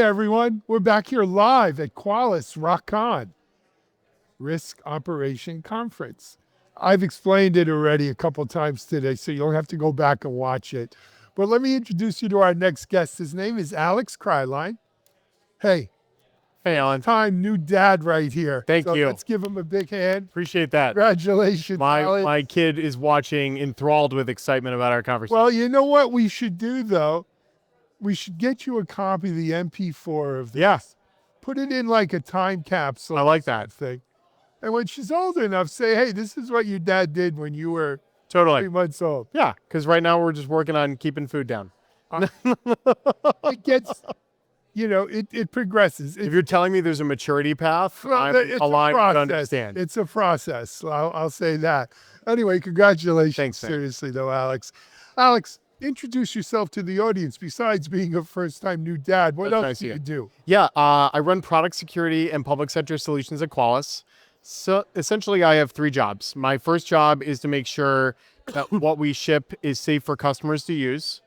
everyone. We're back here live at Qualys ROCon, Risk Operation Conference. I've explained it already a couple times today, so you'll have to go back and watch it. But let me introduce you to our next guest. His name is Alex Kreilein. Hey, Alan. Time new dad right here. Thank you. Let's give him a big hand. Appreciate that. Congratulations, Alex. My kid is watching, enthralled with excitement about our conversation. Well, you know what we should do, though? We should get you a copy of the MP4 of this. Yes. Put it in like a time capsule. I like that thing. And when she's old enough, say, hey, this is what your dad did when you were 3 months old. Yeah, because right now we're just working on keeping food down. It gets, it progresses. If you're telling me there's a maturity path, I'm aligned to understand. It's a process. I'll say that. Anyway, congratulations. Thanks, man. Seriously, though, Alex. Alex, introduce yourself to the audience. Besides being a first-time new dad, what else do you do? Yeah, I run product security and public sector solutions at Qualys. So essentially, I have 3 jobs. My first job is to make sure that what we ship is safe for customers to use.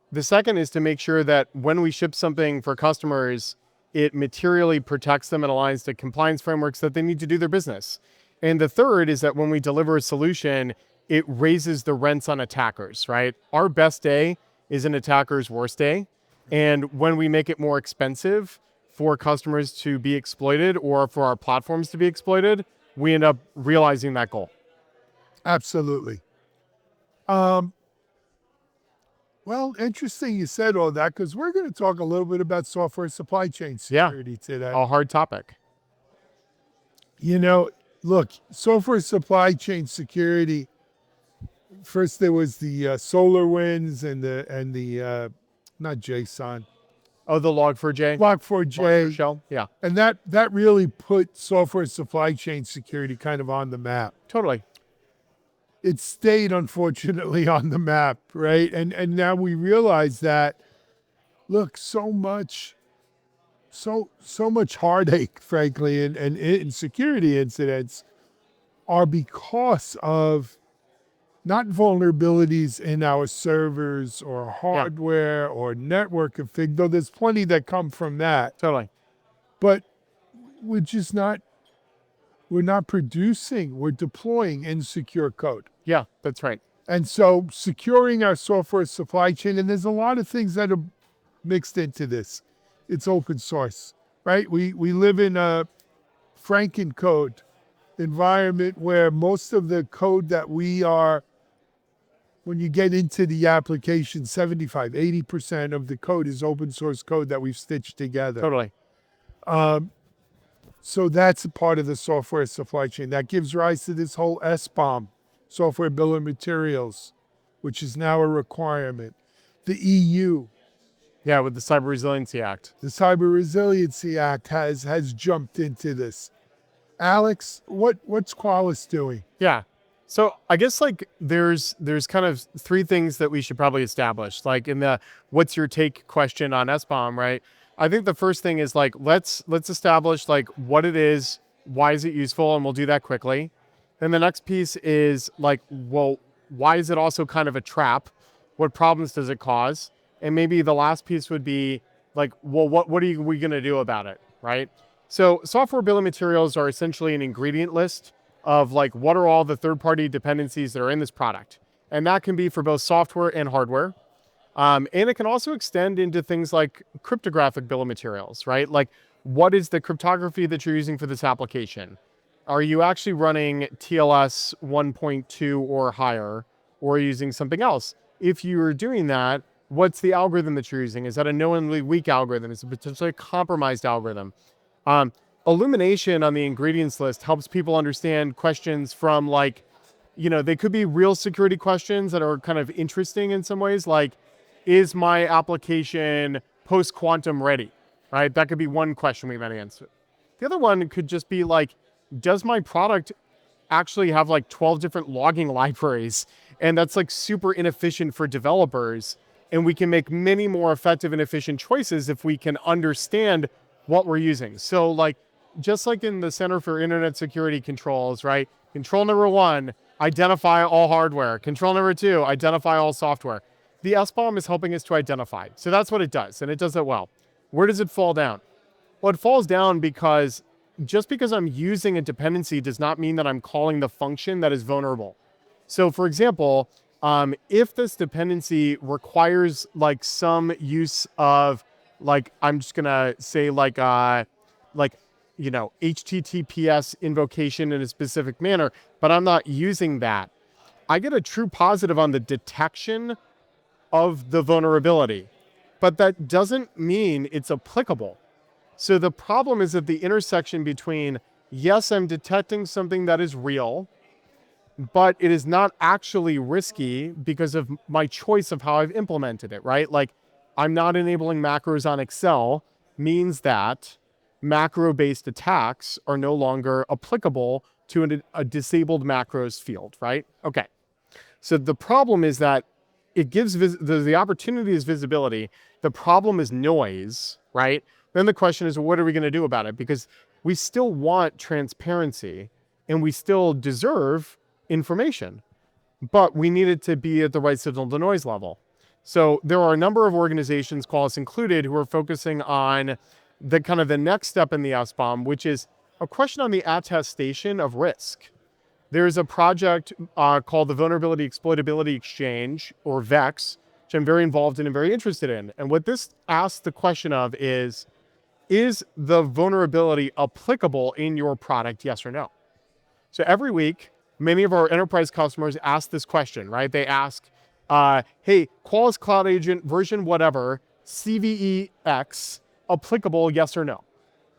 The second is to make sure that when we ship something for customers, it materially protects them and aligns to compliance frameworks that they need to do their business. And the third is that when we deliver a solution, it raises the rents on attackers, right? Our best day is an attacker's worst day. And when we make it more expensive for customers to be exploited or for our platforms to be exploited, we end up realizing that goal. Absolutely. Well, interesting you said all that, because we're going to talk a little bit about software supply chain security today. A hard topic. Look, software supply chain security. First, there was the SolarWinds and the not JSON. Oh, the Log4j. Log4j. Shell. Yeah. And that really put software supply chain security kind of on the map. Totally. It stayed, unfortunately, on the map, right? And now we realize that, look, so much heartache, frankly, and security incidents are because of not vulnerabilities in our servers or hardware or network config, though there's plenty that come from that. Totally. But we're not producing, we're deploying insecure code. Yeah, that's right. And so securing our software supply chain, and there's a lot of things that are mixed into this. It's open source, right? We live in a Franken-code environment where most of the code that when you get into the application, 80% of the code is open source code that we've stitched together. Totally. So that's a part of the software supply chain. That gives rise to this whole SBOM, software bill of materials, which is now a requirement. The EU. Yeah, with the Cyber Resiliency Act. The Cyber Resiliency Act has jumped into this. Alex, what's Qualys doing? Yeah. So I guess there's kind of 3 things that we should probably establish. Like in the what's your take question on SBOM, right? I think the first thing is let's establish what it is, why is it useful, and we'll do that quickly. Then the next piece is well, why is it also kind of a trap? What problems does it cause? And maybe the last piece would be well, what are we going to do about it, right? So software bill of materials are essentially an ingredient list of what are all the third-party dependencies that are in this product. And that can be for both software and hardware. And it can also extend into things like cryptographic bill of materials, right? What is the cryptography that you're using for this application? Are you actually running TLS 1.2 or higher, or are you using something else? If you're doing that, what's the algorithm that you're using? Is that a knowingly weak algorithm? Is it potentially a compromised algorithm? Illumination on the ingredients list helps people understand questions from they could be real security questions that are kind of interesting in some ways, is my application post-quantum ready, right? That could be one question we might answer. The other one could just be does my product actually have 12 different logging libraries? And that's super inefficient for developers. And we can make many more effective and efficient choices if we can understand what we're using. So just like in the Center for Internet Security Controls, right? Control number 1, identify all hardware. Control number 2, identify all software. The SBOM is helping us to identify. So that's what it does, and it does it well. Where does it fall down? Well, it falls down because just because I'm using a dependency does not mean that I'm calling the function that is vulnerable. So for example, if this dependency requires like some use of like, I'm just gonna say like, HTTPS invocation in a specific manner, but I'm not using that, I get a true positive on the detection of the vulnerability, but that doesn't mean it's applicable. So the problem is at the intersection between, yes, I'm detecting something that is real, but it is not actually risky because of my choice of how I've implemented it, right? Like, I'm not enabling macros on Excel means that macro-based attacks are no longer applicable to a disabled macros field, right? Okay. So the problem is that it gives the opportunity is visibility. The problem is noise, right? Then the question is, what are we going to do about it? Because we still want transparency and we still deserve information, but we need it to be at the right signal to noise level. So there are a number of organizations, Qualys included, who are focusing on the kind of the next step in the SBOM, which is a question on the attestation of risk. There's a project called the Vulnerability Exploitability Exchange, or VEX, which I'm very involved in and very interested in. And what this asks the question of is the vulnerability applicable in your product, yes or no? So every week, many of our enterprise customers ask this question, right? They ask, hey, Qualys Cloud Agent version whatever, CVE-X, applicable, yes or no?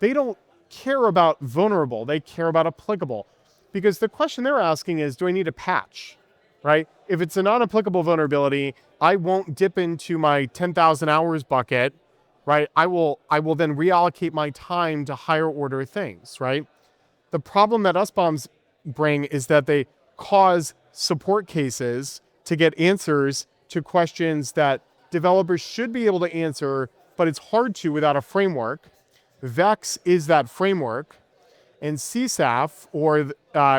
They don't care about vulnerable, they care about applicable. Because the question they're asking is, do I need a patch, right? If it's a non-applicable vulnerability, I won't dip into my 10,000 hours bucket, right? I will then reallocate my time to higher order things, right? The problem that SBOMs bring is that they cause support cases to get answers to questions that developers should be able to answer, but it's hard to without a framework. VEX is that framework, and CSAF,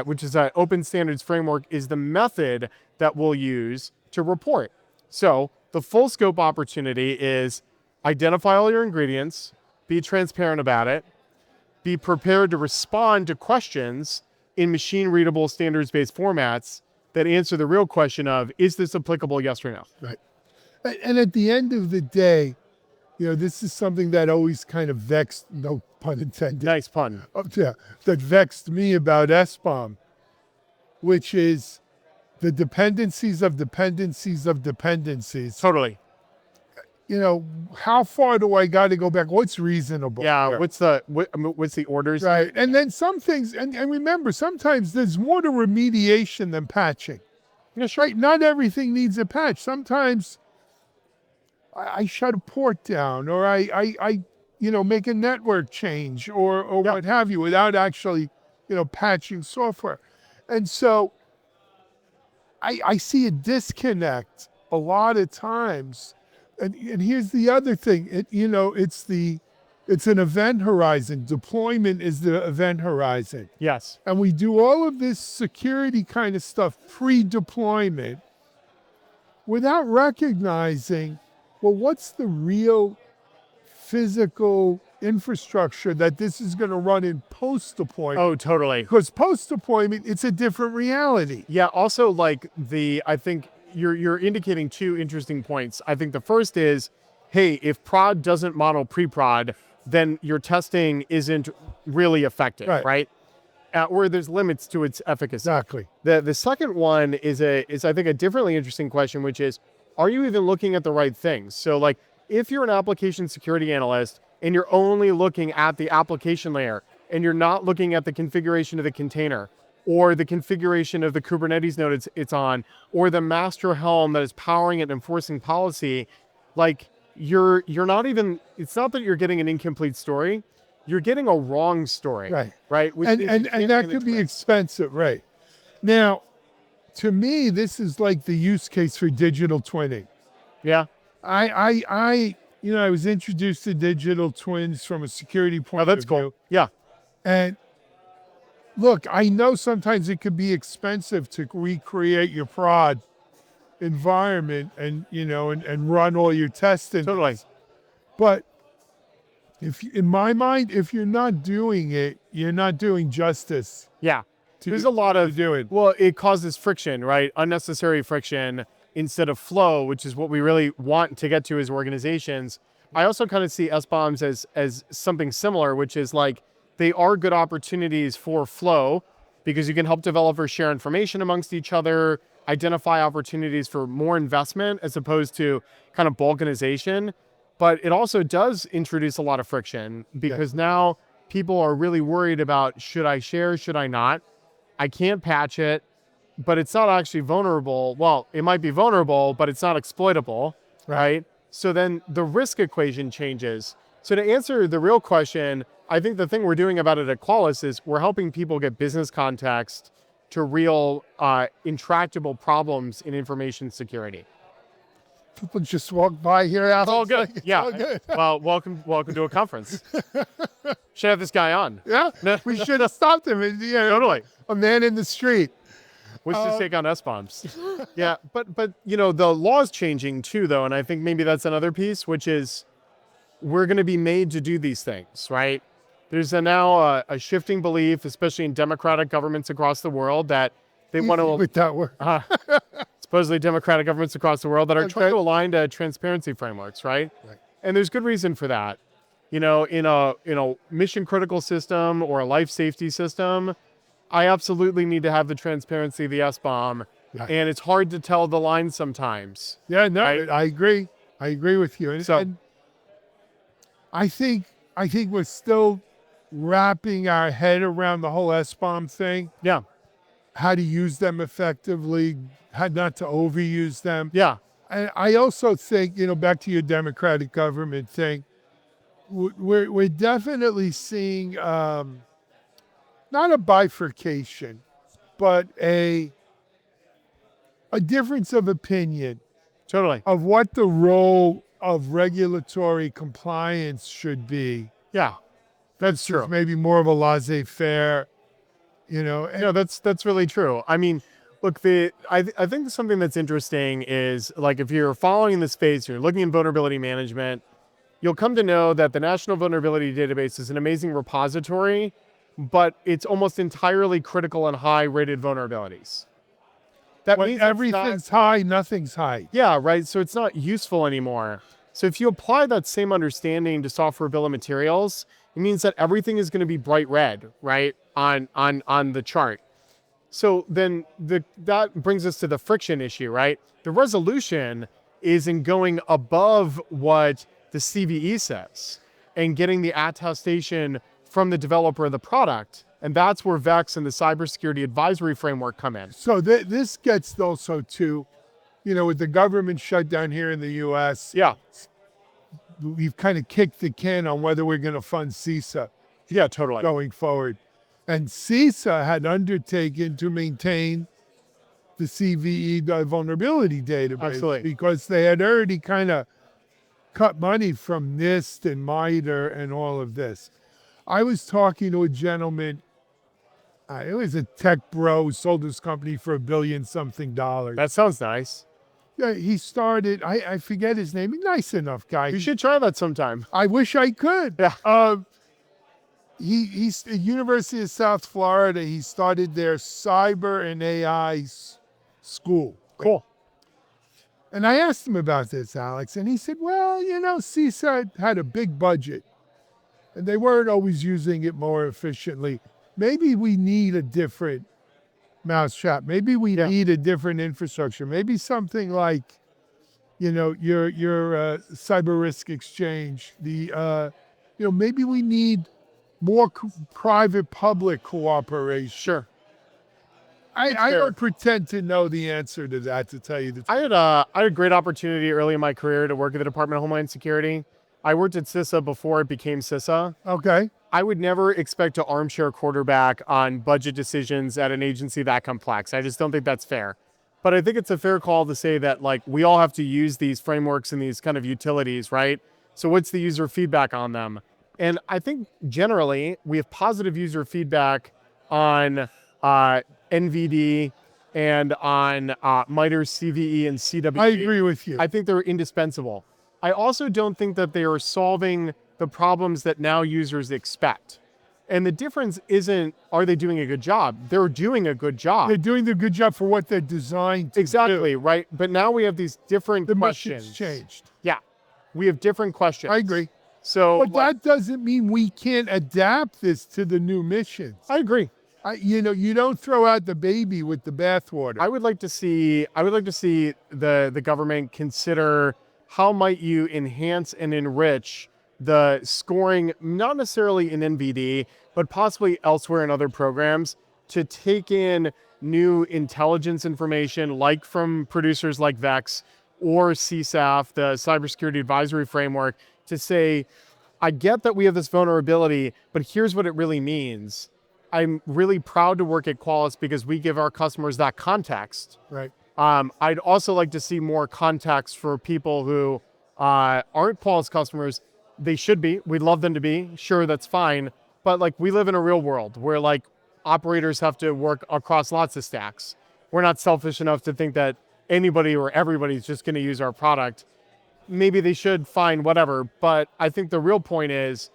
which is an open standards framework, is the method that we'll use to report. So the full scope opportunity is identify all your ingredients, be transparent about it, be prepared to respond to questions in machine readable standards-based formats that answer the real question of, is this applicable, yes or no? Right. And at the end of the day, this is something that always kind of vexed, no pun intended. Nice pun. Yeah, that vexed me about SBOM, which is the dependencies of dependencies of dependencies. Totally. How far do I got to go back? What's reasonable? Yeah, here? what's the orders? Right, and then some things, and remember, sometimes there's more to remediation than patching. Yes, right. Not everything needs a patch. Sometimes I shut a port down, or I make a network change, or what have you, without actually, patching software. And so I see a disconnect a lot of times. And here's the other thing, it's an event horizon. Deployment is the event horizon. Yes. And we do all of this security kind of stuff pre-deployment without recognizing, well, what's the real physical infrastructure that this is going to run in post-deployment? Oh, totally. Because post-deployment, it's a different reality. Yeah, also I think you're indicating two interesting points. I think the first is, hey, if prod doesn't model pre-prod, then your testing isn't really effective, right? Or there's limits to its efficacy. Exactly. The second one is I think a differently interesting question, which is, are you even looking at the right things? So like, if you're an application security analyst and you're only looking at the application layer and you're not looking at the configuration of the container or the configuration of the Kubernetes node it's on, or the master helm that is powering it and enforcing policy, like you're not even, it's not that you're getting an incomplete story, you're getting a wrong story. Right. And that could be expensive, right? Now, to me, this is like the use case for digital twinning. Yeah. I was introduced to digital twins from a security point of view. Oh, that's cool. Yeah. And look, I know sometimes it could be expensive to recreate your prod environment and run all your testing. Totally. But In my mind, if you're not doing it, you're not doing justice. Yeah. To, There's a lot of do it. Well, it causes friction, right? Unnecessary friction instead of flow, which is what we really want to get to as organizations. I also kind of see SBOMs as something similar, which is like they are good opportunities for flow because you can help developers share information amongst each other, identify opportunities for more investment as opposed to kind of balkanization. But it also does introduce a lot of friction because now people are really worried about, should I share, should I not? I can't patch it, but it's not actually vulnerable. Well, it might be vulnerable, but it's not exploitable, right? So then the risk equation changes. So to answer the real question, I think the thing we're doing about it at Qualys is we're helping people get business context to real intractable problems in information security. People just walk by here, Alex. It's all good. Like, yeah. all good. Well, welcome to a conference. Should have this guy on. Yeah. We should have stopped him. Totally. A man in the street. We should take on SBOMs. Yeah, but you know, the law's changing too, though, and I think maybe that's another piece, which is we're going to be made to do these things, right? There's now a shifting belief, especially in democratic governments across the world, that they want to with that word. supposedly democratic governments across the world that are trying to align to transparency frameworks, right? And there's good reason for that. You know, in a mission critical system or a life safety system, I absolutely need to have the transparency of the SBOM, and it's hard to tell the line sometimes. Yeah, no, right? I agree. I agree with you. And I think we're still wrapping our head around the whole SBOM thing. Yeah. How to use them effectively, how not to overuse them. Yeah. And I also think, back to your democratic government thing, we're definitely seeing not a bifurcation, but a difference of opinion. Totally. Of what the role of regulatory compliance should be. Yeah, that's true. Maybe more of a laissez-faire, And that's really true. I mean, look, I think something that's interesting is, like, if you're following the space, you're looking in vulnerability management, you'll come to know that the National Vulnerability Database is an amazing repository, but it's almost entirely critical and high-rated vulnerabilities. That means everything's high, nothing's high. Yeah, right. So it's not useful anymore. So if you apply that same understanding to software bill of materials, it means that everything is going to be bright red, right, on the chart. So then that brings us to the friction issue, right? The resolution is in going above what the CVE says and getting the attestation from the developer of the product. And that's where VEX and the Cybersecurity Advisory Framework come in. So this gets also to, with the government shutdown here in the U.S., we've kind of kicked the can on whether we're going to fund CISA. Yeah, totally. Going forward. And CISA had undertaken to maintain the CVE vulnerability database. Absolutely. Because they had already kind of cut money from NIST and MITRE and all of this. I was talking to a gentleman. It was a tech bro who sold his company for $1 billion something. That sounds nice. Yeah, he started, I forget his name, nice enough guy. You should try that sometime. I wish I could. Yeah. He's at University of South Florida. He started their cyber and AI school. Cool. And I asked him about this, Alex, and he said, well, CISA had a big budget, and they weren't always using it more efficiently. Maybe we need a different mousetrap. Maybe we need a different infrastructure. Maybe something like, your cyber risk exchange. Maybe we need more private-public cooperation. Sure. I don't pretend to know the answer to that, to tell you the truth. I had a great opportunity early in my career to work at the Department of Homeland Security. I worked at CISA before it became CISA. Okay. I would never expect to armchair quarterback on budget decisions at an agency that complex. I just don't think that's fair. But I think it's a fair call to say that, like, we all have to use these frameworks and these kind of utilities, right? So what's the user feedback on them? And I think generally we have positive user feedback on NVD and on MITRE, CVE, and CWE. I agree with you. I think they're indispensable. I also don't think that they are solving the problems that now users expect. And the difference isn't, are they doing a good job? They're doing a good job. They're doing the good job for what they're designed to Exactly, do. right? But now we have these different The questions. mission's changed. Yeah, we have different questions. I agree. So But that doesn't mean we can't adapt this to the new missions. I agree. You don't throw out the baby with the bathwater. I would like to see the government consider how might you enhance and enrich the scoring, not necessarily in NVD, but possibly elsewhere in other programs, to take in new intelligence information, like from producers like VEX or CSAF, the Cybersecurity Advisory Framework, to say, I get that we have this vulnerability, but here's what it really means. I'm really proud to work at Qualys because we give our customers that context. Right. I'd also like to see more context for people who aren't Qualys customers. They should be. We'd love them to be. Sure, that's fine. But like, we live in a real world where like operators have to work across lots of stacks. We're not selfish enough to think that anybody or everybody's just going to use our product. Maybe they should, fine, whatever. But I think the real point is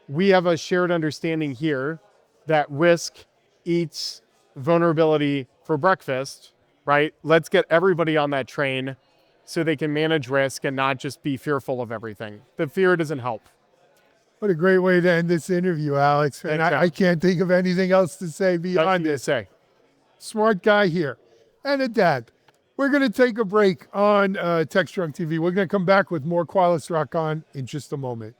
we have a shared understanding here that risk eats vulnerability for breakfast, right? Let's get everybody on that train so they can manage risk and not just be fearful of everything. The fear doesn't help. What a great way to end this interview, Alex. And I can't think of anything else to say beyond this. Smart guy here and a dad. We're going to take a break on TechStrong TV. We're going to come back with more Qualys ROCon in just a moment.